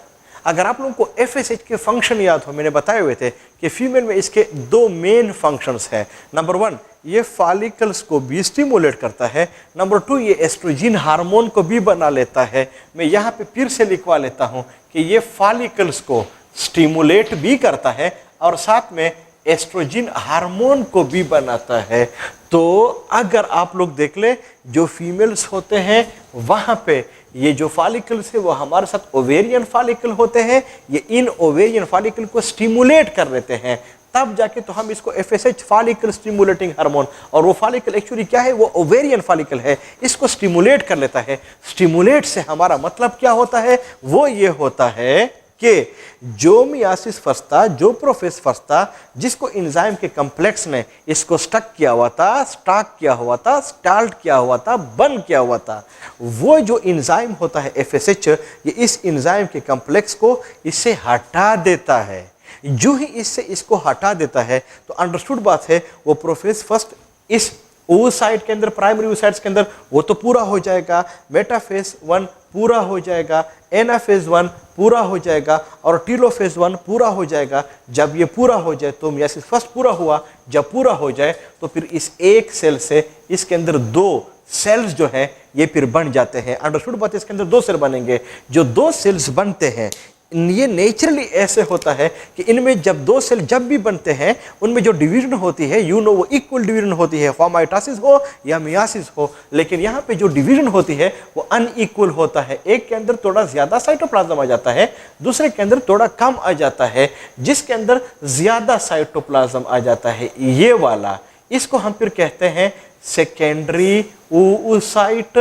अगर आप लोगों को FSH के फंक्शन याद हो, मैंने बताए हुए थे कि फीमेल में इसके 2 मेन फंक्शंस हैं। नंबर 1, ये फॉलिकल्स को भी स्टिमुलेट करता है। नंबर 2, ये एस्ट्रोजन हार्मोन को भी बना लेता है। मैं यहाँ पे फिर से लिखवा लेता हूँ कि ये फॉलिकल्स को स्टिमुलेट भी करता है और साथ में एस्ट्रोजन हार्मोन को भी बनाता है। तो अगर आप लोग देख ले, जो फीमेल्स होते हैं वहाँ पे ये जो फॉलिकल्स है वो हमारे साथ ओवेरियन फॉलिकल होते हैं। ये इन ओवेरियन फॉलिकल को स्टिमुलेट कर लेते हैं, तब जाके तो हम इसको FSH फॉलिकल स्टिमुलेटिंग हार्मोन, और वो फॉलिकल एक्चुअली क्या है, वो ओवेरियन फॉलिकल है, इसको स्टिमुलेट कर लेता है। स्टिमुलेट से हमारा मतलब क्या होता है, वो ये होता है कि जो मियासिस फस्ता, जो प्रोफेस फस्ता, जिसको एंजाइम के कॉम्प्लेक्स ने इसको स्टक किया हुआ था, स्टॉक किया हुआ था, स्टाल्ट किया हुआ था, बंद किया हुआ था, वो जो एंजाइम होता है FSH, ये इस एंजाइम के कॉम्प्लेक्स को इससे हटा देता है। जो ही इससे इसको हटा देता है तो अंडरस्टूड बात है, वो प्रोफेस फर्स्ट इस oocyte के अंदर, प्राइमरी oocytes के अंदर वो तो पूरा हो जाएगा, मेटाफेज 1 पूरा हो जाएगा, एनाफेज 1 पूरा हो जाएगा, और टीलोफेज 1 पूरा हो जाएगा। जब ये पूरा हो जाए तो मियासिस फर्स्ट पूरा हुआ। जब पूरा हो जाए तो फिर इस एक सेल से इसके अंदर 2 सेल्स जो है ये फिर बन जाते हैं। अंडरस्टूड बात है, इसके अंदर 2 सेल बनेंगे। जो 2 सेल्स बनते हैं, ये नेचुरली ऐसे होता है कि इनमें जब दो सेल जब भी बनते हैं उनमें जो डिवीजन होती है वो इक्वल डिवीजन होती है, माइटोसिस हो या मियासिस हो। लेकिन यहाँ पे जो डिवीजन होती है वो अनइक्वल होता है। एक के अंदर थोड़ा ज्यादा साइटोप्लाज्म आ जाता है, दूसरे के अंदर थोड़ा कम आ जाता है। जिसके अंदर ज्यादा साइटोप्लाज्म आ जाता है ये वाला, इसको हम फिर कहते हैं सेकेंडरी oocyte।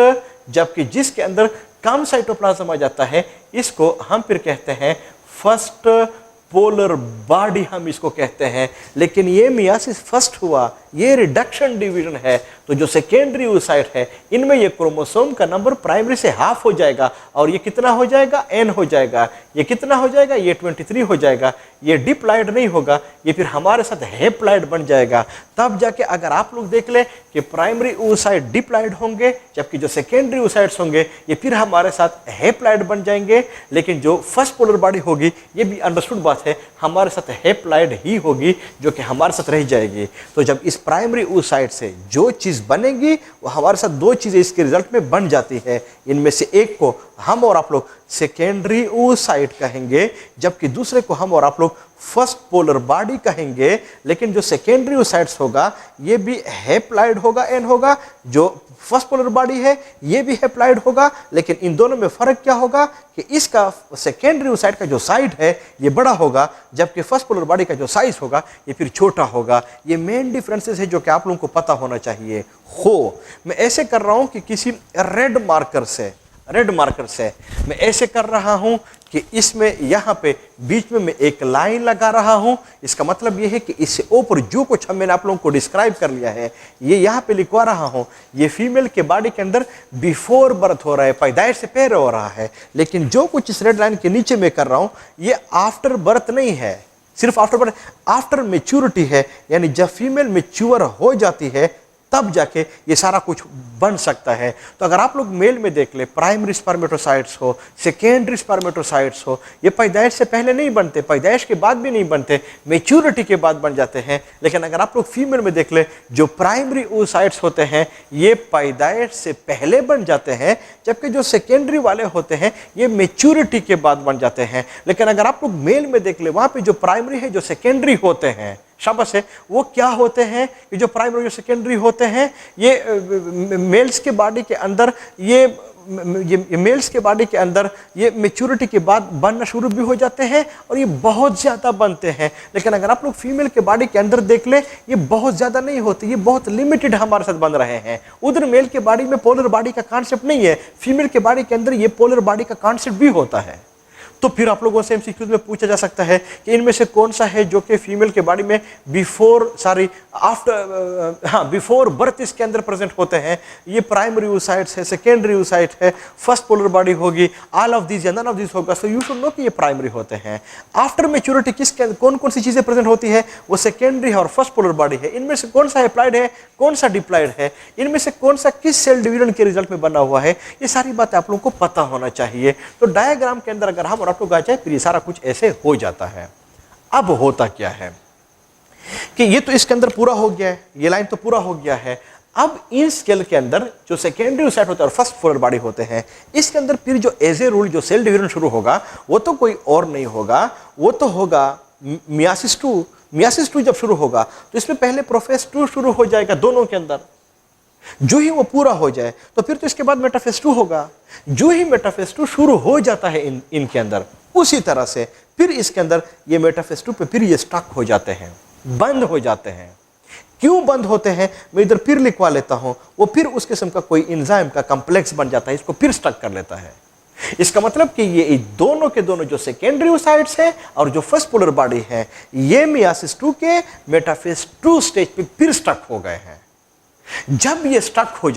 जबकि जिसके अंदर कम साइटोप्लाज्म आ जाता है इसको हम फिर कहते हैं फर्स्ट पोलर बॉडी, हम इसको कहते हैं। लेकिन ये मियासिस फर्स्ट हुआ, ये रिडक्शन डिवीजन है। तो जो सेकेंडरी oocyte है इनमें ये क्रोमोसोम का नंबर प्राइमरी से हाफ हो जाएगा और ये कितना हो जाएगा, n हो जाएगा। ये कितना हो जाएगा, ये 23 हो जाएगा। ये डिप्लॉइड नहीं होगा, ये फिर हमारे साथ हेप्लॉइड बन जाएगा। तब जाके अगर आप लोग देख ले कि प्राइमरी oocyte डिप्लॉइड होंगे जबकि जो सेकेंडरी oocytes होंगे ये फिर हमारे साथ हेप्लॉइड बन जाएंगे। लेकिन जो फर्स्ट पोलर बॉडी होगी ये भी अंडरस्टूड बात है, हमारे साथ हेप्लॉइड ही होगी जो कि हमारे साथ रह जाएगी। तो जब इस प्राइमरी oocyte से जो चीज बनेगी वो हमारे साथ दो चीजें इसके रिजल्ट में बन जाती है। इनमें से एक को हम और आप लोग सेकेंडरी oocyte कहेंगे जबकि दूसरे को हम और आप लोग फर्स्ट पोलर बॉडी कहेंगे। लेकिन जो सेकेंडरी oocytes होगा ये भी हेप्लॉइड होगा, n होगा। जो फर्स्ट पोलर बॉडी है ये भी हेप्लॉइड होगा। लेकिन इन दोनों में फर्क क्या होगा कि इसका सेकेंडरी oocyte का जो साइड है ये बड़ा होगा जबकि फर्स्ट पोलर बॉडी का जो साइज होगा ये फिर छोटा होगा। ये मेन डिफरेंसेस है जो कि आप लोगों को पता होना चाहिए। मैं ऐसे कर रहा हूं कि किसी रेड मार्कर से मैं ऐसे कर रहा हूं कि इसमें यहां पे बीच में मैं एक लाइन लगा रहा हूं। इसका मतलब यह है कि इससे ऊपर जो कुछ मैंने आप लोगों को डिस्क्राइब कर लिया है ये यहां पे लिखवा रहा हूं। ये फीमेल के बॉडी के अंदर बिफोर बर्थ हो रहा है, पैदाइश से पहले हो रहा है। लेकिन जो कुछ इस रेड लाइन के नीचे मैं कर रहा हूं ये आफ्टर बर्थ नहीं है, सिर्फ आफ्टर बर्थ, आफ्टर मेच्योरिटी है। यानी जब फीमेल मेच्योर हो जाती है तब जाके ये सारा कुछ बन सकता है। तो अगर आप लोग मेल में देख ले, प्राइमरी स्पर्मेटोसाइट्स हो, सेकेंडरी स्पर्मेटोसाइट्स हो, ये पैदाइश से पहले नहीं बनते, पैदाइश के बाद भी नहीं बनते, मैच्योरिटी के बाद बन जाते हैं। लेकिन अगर आप लोग फीमेल में देख ले, जो प्राइमरी oocytes होते हैं ये पैदाइश से पहले बन जाते हैं जबकि जो सेकेंडरी वाले होते हैं ये मैच्योरिटी के बाद बन जाते हैं। लेकिन अगर आप लोग मेल में देख ले, वहां पे जो प्राइमरी है, जो सेकेंडरी होते हैं, शाबाश है, वो क्या होते हैं, ये जो प्राइमरी और सेकेंडरी होते हैं ये मेल्स के बॉडी के अंदर ये मेल्स के बॉडी के अंदर ये मैच्योरिटी के बाद बनना शुरू भी हो जाते हैं और ये बहुत ज़्यादा बनते हैं। लेकिन अगर आप लोग फीमेल के बॉडी के अंदर देख ले ये बहुत ज़्यादा नहीं होते, ये बहुत लिमिटेड हमारे साथ बन रहे हैं। उधर मेल के बॉडी में पोलर बॉडी का कॉन्सेप्ट नहीं है, फीमेल के बॉडी के अंदर ये पोलर बॉडी का कॉन्सेप्ट भी होता है। तो फिर आप लोगों से एमसीक्यूज में पूछा जा सकता है कि इनमें से कौन सा है जो कि फीमेल के बॉडी में बिफोर बर्थ इसके अंदर प्रेजेंट होते हैं। ये प्राइमरी oocytes है, सेकेंडरी oocyte है, फर्स्ट पोलर बॉडी होगी, ऑल ऑफ दीज या नन ऑफ दीज होगा। सो यू शुड नो कि ये प्राइमरी होते हैं। आफ्टर मैच्योरिटी किसके अंदर कौन कौन सी चीजें प्रेजेंट होती है, वो सेकेंडरी है और फर्स्ट पोलर बॉडी है। इनमें से कौन सा एप्लाइड है, कौन सा डिप्लॉइड है, इनमें से कौन सा किस सेल डिवीजन के रिजल्ट में बना हुआ है, ये सारी बातें आप लोगों को पता होना चाहिए। तो डायग्राम के अंदर अगर हम आप लोग आ जाए फिर ये सारा कुछ ऐसे हो जाता है। अब होता क्या है कि ये तो इसके अंदर पूरा हो गया है, ये लाइन तो पूरा हो गया है। अब इन स्केल के अंदर जो सेकेंडरी oocyte होता है और फर्स्ट पोलर बॉडी होते हैं, इसके अंदर फिर जो एज ए रूल जो सेल डिवीजन शुरू होगा वो तो कोई और नहीं होगा, वो तो होगा मियासिस 2। मियासिस 2 जब शुरू होगा तो इसमें पहले प्रोफेज 2 शुरू हो जाएगा दोनों के अंदर। जो ही वो पूरा हो जाए तो फिर तो इसके बाद मेटाफेज 2 होगा। जो ही मेटाफेज 2 शुरू हो जाता है इनके अंदर, उसी तरह से फिर इसके अंदर ये मेटाफेज 2 पे फिर ये स्टक हो जाते हैं, बंद हो जाते हैं। क्यों बंद होते हैं मैं इधर फिर लिखवा लेता हूं। वो फिर उस किस्म का कोई एंजाइम का कॉम्प्लेक्स बन जाता है, इसको फिर स्टक कर लेता है। इसका मतलब कि ये दोनों के दोनों जो सेकेंडरी oocytes हैं और जो फर्स्ट पोलर बॉडी है ये मियासिस 2 के मेटाफेज 2 स्टेज पे फिर स्टक हो गए हैं। जब ये स्टक हो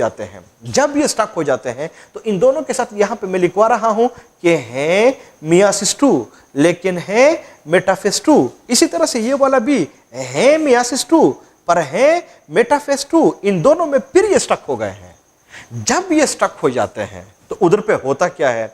जाते हैं तो इन दोनों के साथ यहां पे मैं लिखवा रहा हूं कि है मियासिस 2 लेकिन है मेटाफेज 2। इसी तरह से ये वाला भी है मियासिस 2 पर है मेटाफेज 2। इन दोनों में फिर ये स्टक हो गए हैं। जब ये स्टक हो जाते हैं तो उधर पे होता क्या है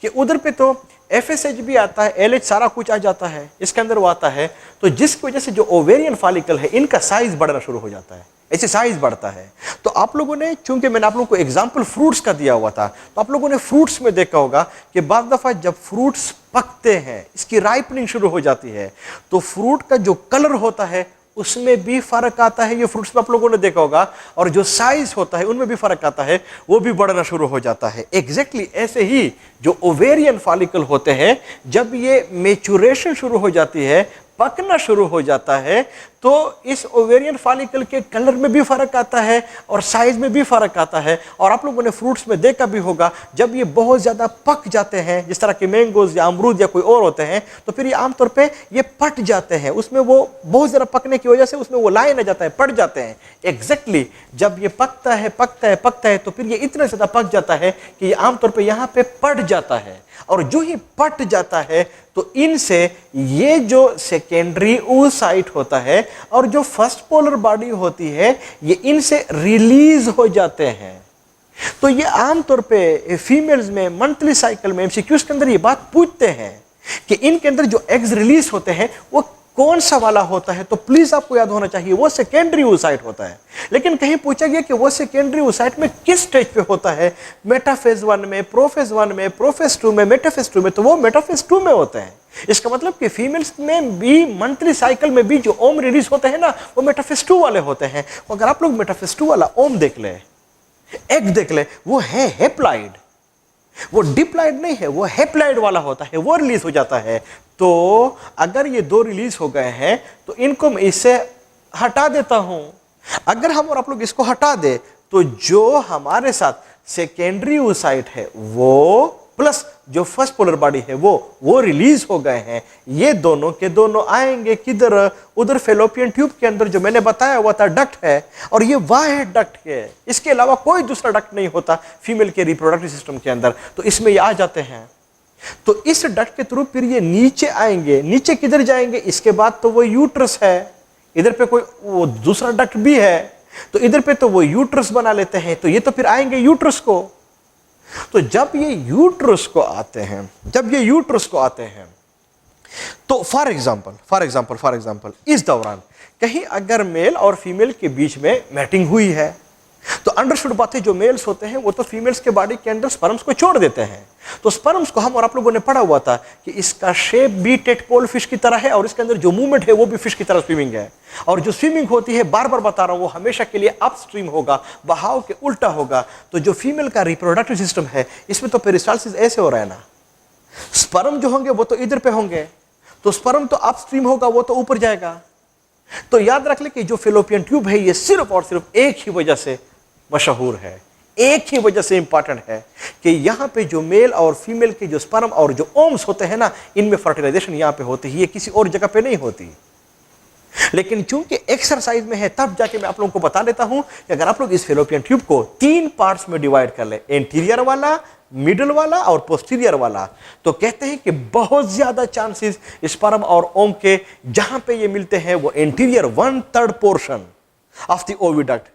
कि उधर पे तो FSH भी आता है, LH सारा कुछ आ जाता है, इसके अंदर वो आता है। तो जिसकी वजह से जो ओवेरियन फॉलिकल है इनका साइज बढ़ना शुरू हो जाता है, ऐसे साइज बढ़ता है। तो आप लोगों ने, चूंकि मैंने आप लोगों को एग्जांपल फ्रूट्स का दिया हुआ था, तो आप लोगों ने फ्रूट्स में देखा होगा कि बाद दफा जब फ्रूट्स पकते हैं, इसकी राइपनिंग शुरू हो जाती है, तो फ्रूट का जो कलर होता है उसमें भी फर्क आता है। ये फ्रूट्स में आप लोगों ने देखा होगा, और जो साइज होता है उनमें भी फर्क आता है, वो भी बढ़ना शुरू हो जाता है। एग्जैक्टली ऐसे ही जो ओवेरियन फॉलिकल होते हैं, जब ये मेचुरेशन शुरू हो जाती है, पकना शुरू हो जाता है, तो इस ओवेरियन फॉलिकल के कलर में भी फर्क आता है और साइज में भी फर्क आता है। और आप लोगों ने फ्रूट्स में देखा भी होगा, जब ये बहुत ज्यादा पक जाते हैं, जिस तरह के मैंगोज या अमरूद या कोई और होते हैं, तो फिर ये आमतौर पे ये पट जाते हैं, उसमें वो बहुत ज्यादा पकने की वजह से उसमें वो लाइन आ जाता है, पट जाते हैं। एग्जैक्टली जब ये पकता है पकता है पकता है, तो फिर ये इतना ज्यादा पक जाता है कि ये आमतौर पर यहाँ पे पट जाता है। और जो ही पट जाता है, तो इनसे ये जो सेकेंडरी oocyte होता है और जो फर्स्ट पोलर बॉडी होती है, ये इनसे रिलीज हो जाते हैं। तो ये आमतौर पे फीमेल्स में मंथली साइकिल में एमसीक्यूज के अंदर ये बात पूछते हैं कि इनके अंदर जो एग्स रिलीज होते हैं वो कौन सा वाला होता है, तो प्लीज आपको याद होना चाहिए वो सेकेंडरी oocyte होता है। लेकिन कहीं पूछा गया कि वो सेकेंडरी oocyte में किस स्टेज पे होता है, मेटाफेज 1 में, प्रोफेज 1 में, प्रोफेज 2 में, मेटाफेज 2 में, तो वो मेटाफेज 2 में होते हैं। इसका मतलब कि फीमेल्स में भी मंथली साइकिल में भी जो ओम रिलीज होते हैं ना, वो मेटाफेज 2 वाले होते हैं। अगर आप लोग मेटाफेज 2 वाला ओम देख ले, एग देख ले, वो है हेप्लॉइड, वो डिप्लॉइड नहीं है, वो हेप्लॉइड वाला होता है, वो रिलीज हो जाता है। तो अगर ये दो रिलीज हो गए हैं, तो इनको मैं इससे हटा देता हूं। अगर हम और आप लोग इसको हटा दे, तो जो हमारे साथ सेकेंडरी oocyte है वो प्लस जो फर्स्ट पोलर बॉडी है वो रिलीज हो गए हैं। ये दोनों के दोनों आएंगे किधर, उधर फेलोपियन ट्यूब के अंदर, जो मैंने बताया हुआ था डक्ट है, और ये वाह डक्ट है, इसके अलावा कोई दूसरा डक्ट नहीं होता फीमेल के रिप्रोडक्टिव सिस्टम के अंदर। तो इसमें ये आ जाते हैं, तो इस डक्ट के थ्रू फिर ये नीचे आएंगे। नीचे किधर जाएंगे, इसके बाद तो वो यूट्रस है, इधर पे कोई वो दूसरा डक्ट भी है, तो इधर पे तो वो यूट्रस बना लेते हैं, तो ये तो फिर आएंगे यूट्रस को। तो जब ये यूट्रस को आते हैं, जब ये यूट्रस को आते हैं, तो फॉर एग्जांपल इस दौरान कहीं अगर मेल और फीमेल के बीच में मैटिंग हुई है, तो अंडरस्टूड बात है, जो मेल्स होते हैं वो तो फीमेल्स के बॉडी के अंदर स्पर्म्स को छोड़ देते हैं। तो स्पर्म्स को हम और आप लोगों ने पढ़ा हुआ था कि इसका शेप भी टेडपोल फिश की तरह है, और इसके अंदर जो मूवमेंट है वो भी फिश की तरह स्विमिंग है। और जो स्विमिंग होती है, बार बार बता रहा हूं, वो हमेशा के लिए अपस्ट्रीम होगा, बहाव के उल्टा होगा। तो जो फीमेल का रिप्रोडक्टिव सिस्टम है, इसमें तो पेरिस्टाल्सिस ऐसे हो रहा है ना, स्पर्म जो होंगे वो तो इधर पे होंगे, तो स्पर्म तो अपस्ट्रीम होगा, वो तो ऊपर जाएगा। तो याद रख ले कि जो फेलोपियन ट्यूब है, ये सिर्फ और सिर्फ एक ही वजह से मशहूर है, एक ही वजह से इंपॉर्टेंट है कि यहां पे जो मेल और फीमेल के जो स्पर्म और जो ओम्स होते हैं ना, इनमें फर्टिलाइजेशन यहां पे होती है, ये किसी और जगह पे नहीं होती। लेकिन चूंकि एक्सरसाइज में है, तब जाके मैं आप लोगों को बता देता हूं कि अगर आप लोग इस फेलोपियन ट्यूब को 3 पार्ट्स में डिवाइड कर ले, एंटीरियर वाला, मिडल वाला और पोस्टीरियर वाला, तो कहते हैं कि बहुत ज्यादा चांसेस स्पर्म और ओम के जहां पे ये मिलते हैं वो anterior 1/3 portion of the oviduct,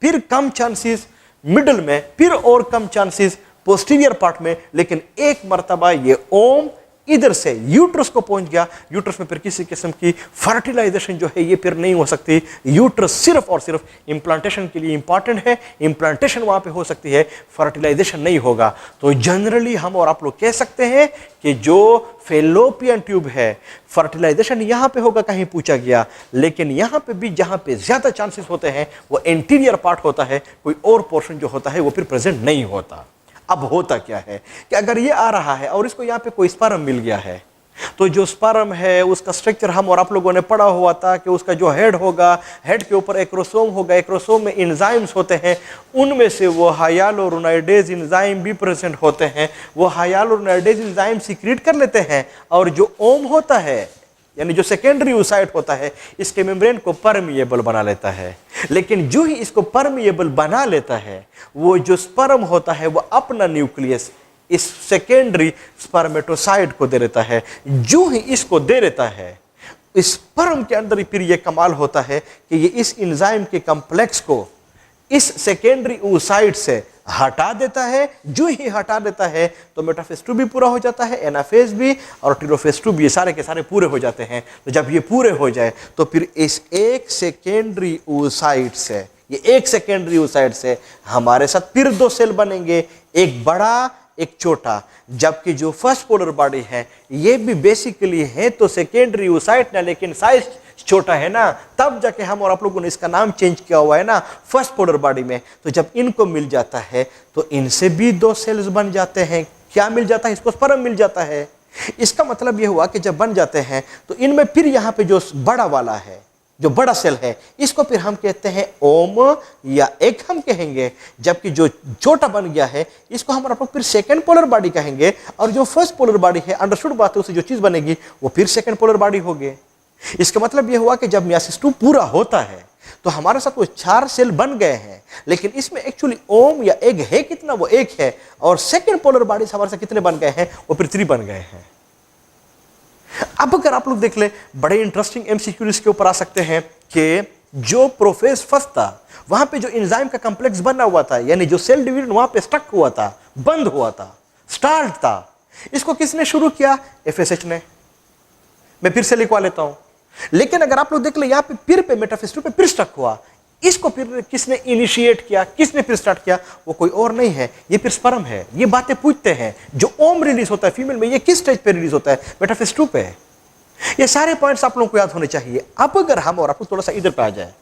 फिर कम चांसेस मिडल में, फिर और कम चांसेस पोस्टीरियर पार्ट में। लेकिन एक मर्तबा ये ओम इधर से यूट्रस को पहुंच गया, यूट्रस में फिर किसी किस्म की फर्टिलाइजेशन जो है ये फिर नहीं हो सकती। यूट्रस सिर्फ और सिर्फ इंप्लांटेशन के लिए इंपॉर्टेंट है, इंप्लांटेशन वहां पे हो सकती है, फर्टिलाइजेशन नहीं होगा। तो जनरली हम और आप लोग कह सकते हैं कि जो फेलोपियन ट्यूब है, फर्टिलाइजेशन यहां पे होगा, कहीं पूछा गया, लेकिन यहां पे भी जहां पे ज्यादा चांसेस होते हैं वो एंटीरियर पार्ट होता है, कोई और पोर्शन जो होता है वो फिर प्रेजेंट नहीं होता। अब होता क्या है कि अगर ये आ रहा है और इसको यहां पे कोई स्पर्म मिल गया है, तो जो स्पर्म है उसका स्ट्रक्चर हम और आप लोगों ने पढ़ा हुआ था कि उसका जो हेड होगा, हेड के ऊपर एक्रोसोम होगा, एक्रोसोम में एंजाइम्स होते हैं, उनमें से वो हायालुरोनाइडेज एंजाइम भी प्रेजेंट होते हैं। वो हायालुरोनाइडेज एंजाइम सीक्रेट कर लेते हैं, और जो ओम होता है यानी जो सेकेंडरी oocyte होता है, इसके मेम्ब्रेन को परमिएबल बना लेता है। लेकिन जो ही इसको परमिएबल बना लेता है, वो जो स्पर्म होता है वो अपना न्यूक्लियस इस सेकेंडरी स्पर्मेटोसाइट को दे देता है। जो ही इसको दे देता है, इस स्पर्म के अंदर फिर ये कमाल होता है कि ये इस एंजाइम के कॉम्प्लेक्स को इस सेकेंडरी oocyte से हटा देता है। जो ही हटा देता है तो मेटाफेज 2 भी पूरा हो जाता है, एनाफेज भी और टेलोफेज 2 भी, ये सारे के सारे पूरे हो जाते हैं। तो जब ये पूरे हो जाए तो फिर इस एक सेकेंडरी oocyte से, ये एक सेकेंडरी oocyte से हमारे साथ फिर 2 सेल बनेंगे, एक बड़ा एक छोटा, जबकि जो फर्स्ट पोलर बॉडी है ये भी बेसिकली है तो सेकेंडरी oocyte ना, लेकिन साइज छोटा है ना, तब जाके हम और आप लोगों ने इसका नाम चेंज किया हुआ है ना फर्स्ट पोलर बॉडी में। तो जब इनको मिल जाता है तो इनसे भी दो सेल्स बन जाते हैं। क्या मिल जाता है? इसको स्पर्म मिल जाता है। इसका मतलब यह हुआ कि जब बन जाते हैं तो इनमें फिर यहां पे जो बड़ा वाला है, जो बड़ा सेल है, इसको फिर हम कहते हैं ओम या एग हम कहेंगे, जबकि जो छोटा बन गया है इसको हम फिर सेकंड पोलर बॉडी कहेंगे। और जो फर्स्ट पोलर बॉडी है, अंडरस्टूड बात है, उससे जो चीज बनेगी वो फिर सेकंड पोलर बॉडी होगी। इसका मतलब यह हुआ कि जब मियासिस 2 पूरा होता है तो हमारे साथ वो 4 सेल बन गए हैं, लेकिन इसमें एक्चुअली ओम या एग है कितना? वो 1 है। और सेकंड पोलर बॉडी हमारे साथ कितने बन गए हैं? वो फिर 3 बन गए हैं। अब अगर आप लोग देख ले, बड़े इंटरेस्टिंग एमसीक्यू इसके ऊपर आ सकते हैं कि जो प्रोफेज फर्स्ट था वहां पे जो एंजाइम का कॉम्प्लेक्स बना हुआ था, यानी जो सेल डिवीजन वहां पे स्टक हुआ था, बंद हुआ था, स्टार्ट था, इसको किसने शुरू किया? एफएसएच ने। मैं फिर से लिखवा लेता हूं। लेकिन अगर आप लोग देख ले, यहां पे फिर पे मेटाफेज 2 पे फिर स्टक हुआ, इसको फिर किसने इनिशिएट किया, किसने फिर स्टार्ट किया? वो कोई और नहीं है, ये फिर स्पर्म है। ये बातें पूछते हैं जो ओम रिलीज होता है फीमेल में, ये किस स्टेज पे रिलीज होता है? मेटाफेज 2 पे। ये सारे पॉइंट्स आप लोगों को याद होने चाहिए। अब अगर हम और आप लोग थोड़ा सा इधर पे आ जाए,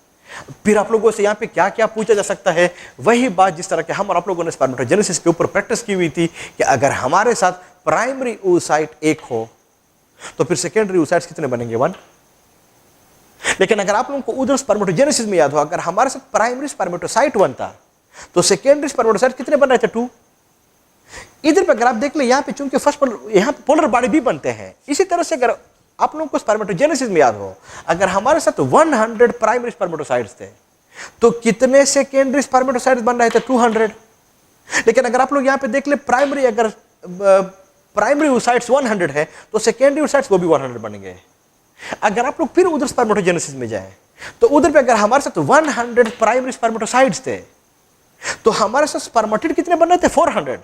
फिर आप लोगों से यहाँ पे क्या क्या पूछा जा सकता है, वही बात जिस तरह के हम और आप लोगों ने स्पर्मेटोजेनेसिस के ऊपर प्रैक्टिस की हुई थी कि अगर हमारे साथ प्राइमरी oocyte 1 हो तो फिर सेकेंडरी oocytes कितने बनेंगे? 1। लेकिन अगर आप लोगों को उधर स्पर्मेटोजेनेसिस में याद हो, अगर हमारे साथ प्राइमरी स्पर्मेटोसाइट 1 था तो सेकेंडरी स्पर्मेटोसाइट कितने बन रहे थे? 2। इधर पे अगर आप देख ले, यहाँ पे चूंकि फर्स्ट यहाँ पे पोलर बॉडी भी बनते हैं, इसी तरह से अगर आप लोगों को स्पर्मेटोजेनेसिस में याद हो, अगर हमारे साथ 100 प्राइमरी स्पर्मेटोसाइट्स थे तो कितने सेकेंडरी स्पर्मेटोसाइट्स बन रहे थे? 200। लेकिन अगर आप लोग यहाँ पे देख ले, प्राइमरी oocytes 100 है तो सेकेंडरी oocytes वो भी 100 बनेंगे। अगर आप लोग फिर उधर स्पर्मेटोजेनेसिस में जाएं तो उधर पे अगर हमारे साथ 100 प्राइमरी स्पर्मेटोसाइट्स थे तो हमारे साथ स्पर्मेटिड कितने बन रहे थे? 400।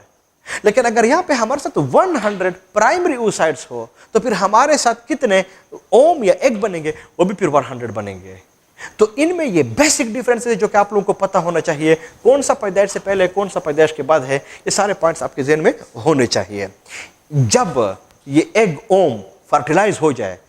लेकिन अगर यहां पे हमारे साथ 100 प्राइमरी oocytes हो तो फिर हमारे साथ कितने ओम या एग बनेंगे? वो भी फिर 100 बनेंगे। तो इनमें ये बेसिक डिफरेंसेस है जो कि आप लोगों को पता होना चाहिए। कौन सा पैदाइश से पहले, कौन सा पैदाइश के बाद है, ये सारे पॉइंट्स आपके ज़हन में होने चाहिए। जब ये एग ओम फर्टिलाइज हो जाए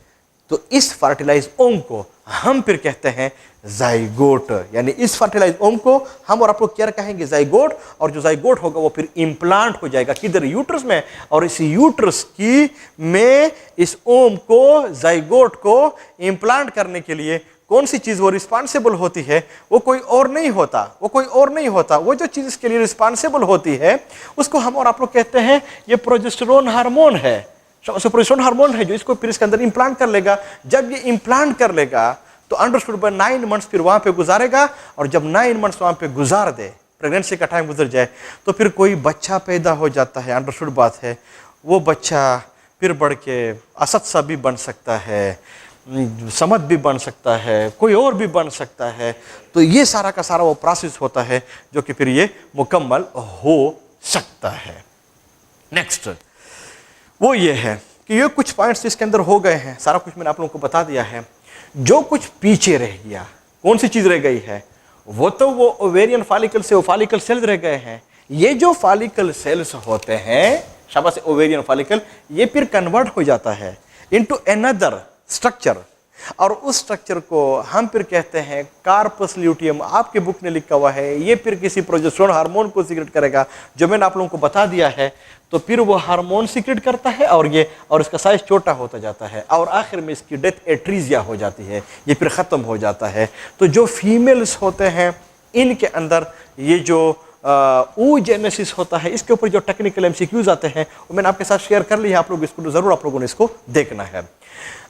तो इस फर्टिलाइज ओम को हम फिर कहते हैं जाइगोट, यानी इस फर्टिलाइज ओम को हम और आप लोग क्या कहेंगे? जाइगोट। और जो जाइगोट होगा वो फिर इम्प्लांट हो जाएगा किधर? यूट्रस में। और इस यूट्रस की में इस ओम को, जाइगोट को इम्प्लांट करने के लिए कौन सी चीज वो रिस्पॉन्सिबल होती है? वो कोई और नहीं होता, वो कोई और नहीं होता। वो जो चीज इसके लिए रिस्पॉन्सिबल होती है उसको हम और आप लोग कहते हैं ये प्रोजेस्टेरोन हार्मोन है। प्रोजेस्टेरोन हार्मोन है जो इसको फिर इसके अंदर इम्प्लांट कर लेगा। जब ये इम्प्लांट कर लेगा तो अंडरस्टूड बाय 9 मंथ्स फिर वहां पे गुजारेगा। और जब 9 मंथ्स वहां पे गुजार दे, प्रेगनेंसी का टाइम गुजर जाए, तो फिर कोई बच्चा पैदा हो जाता है। अंडरस्टूड बात है। वो बच्चा फिर बढ़ के असद सा भी बन सकता है, समद भी बन सकता है, कोई और भी बन सकता है। तो ये सारा का सारा वो प्रोसेस होता है जो कि फिर ये मुकम्मल हो सकता है। नेक्स्ट वो ये है कि ये कुछ पॉइंट्स इसके अंदर हो गए हैं, सारा कुछ मैंने आप लोगों को बता दिया है। जो कुछ पीछे रह गया, कौन सी चीज रह गई है? वो तो वो ओवेरियन फॉलिकल से वो फॉलिकल सेल्स रह गए हैं। ये जो फॉलिकल सेल्स होते हैं, शाबाश, ओवेरियन फॉलिकल, ये फिर कन्वर्ट हो जाता है इनटू अनदर स्ट्रक्चर। और उस स्ट्रक्चर को हम फिर कहते हैं कार्पस ल्यूटियम। आपके बुक ने लिखा हुआ है ये फिर किसी प्रोजेस्टेरोन हार्मोन को सीक्रेट करेगा जो मैंने आप लोगों को बता दिया है। तो फिर वो हार्मोन सीक्रेट करता है और इसका साइज छोटा होता जाता है और आखिर में इसकी डेथ एट्रीजिया हो जाती है, ये फिर ख़त्म हो जाता है। तो जो फीमेल्स होते हैं इनके अंदर ये जो oogenesis होता है, इसके ऊपर जो टेक्निकल एमसीक्यूज आते हैं वो मैंने आपके साथ शेयर कर लिया। आप लोग इसको जरूर आप लोगों ने इसको देखना है।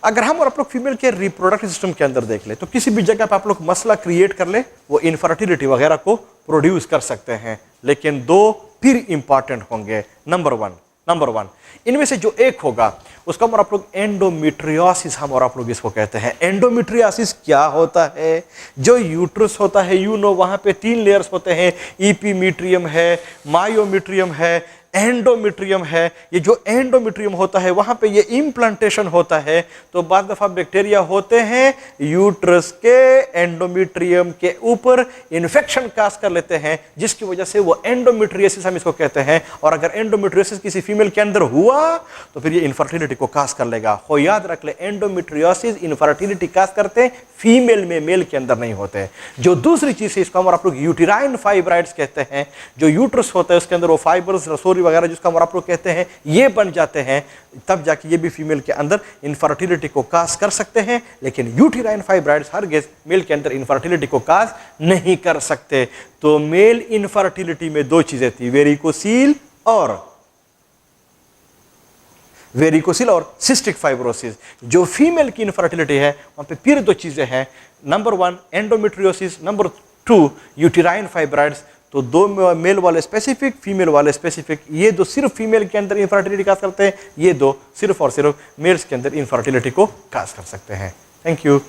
अगर हम और आप लोग फीमेल के रिप्रोडक्टिव सिस्टम के अंदर देख ले तो किसी भी जगह पे आप लोग मसला क्रिएट कर ले, वो इनफर्टिलिटी वगैरह को प्रोड्यूस कर सकते हैं। लेकिन 2 फिर इंपॉर्टेंट होंगे। नंबर वन इनमें से जो एक होगा उसका हम और आप लोग एंडोमेट्रियोसिस हम और आप लोग इसको कहते हैं। एंडोमेट्रियोसिस क्या होता है? जो यूट्रस होता है, वहां पे 3 लेयर्स होते हैं। ईपीमीट्रियम है, मायोमीट्रियम है, एंडोमेट्रियम है, ये जो एंडोमेट्रियम होता है वहां पे ये इम्प्लांटेशन होता है। तो बाद दफा बैक्टीरिया होते हैं यूट्रस के एंडोमेट्रियम के ऊपर इन्फेक्शन काज कर लेते हैं, जिसकी वजह से वो एंडोमेट्रियोसिस हम इसको कहते हैं। और अगर एंडोमेट्रियोसिस किसी फीमेल के अंदर हुआ तो फिर ये इनफर्टिलिटी को काज कर लेगा। हो याद रख ले, एंडोमेट्रियोसिस इनफर्टिलिटी काज करते हैं फीमेल में, मेल के अंदर नहीं होते। जो दूसरी चीज है इसको हम आप लोग यूटेराइन फाइब्राइड्स कहते हैं। जो यूट्रस होता है उसके अंदर वो फाइबर्स, रसोरी वगैरह जिसको हम आप लोग कहते हैं, ये बन जाते हैं, तब जाके ये भी फीमेल के अंदर इनफर्टिलिटी को काज कर सकते हैं। लेकिन यूटेराइन फाइब्राइड्स हरगिज़ मेल के अंदर इनफर्टिलिटी को काज नहीं कर सकते। तो मेल इनफर्टिलिटी में दो चीजें थी, वेरिकोसिल और सिस्टिक फाइब्रोसिस। जो फीमेल की इनफर्टिलिटी है वहां पे फिर दो चीजें हैं, number 1 endometriosis, number 2 uterine fibroids. तो दो मेल वाले स्पेसिफिक, फीमेल वाले स्पेसिफिक, ये दो सिर्फ फीमेल के अंदर इनफर्टिलिटी काज करते हैं, ये दो सिर्फ और सिर्फ मेल्स के अंदर इनफर्टिलिटी को काज कर सकते हैं। Thank you.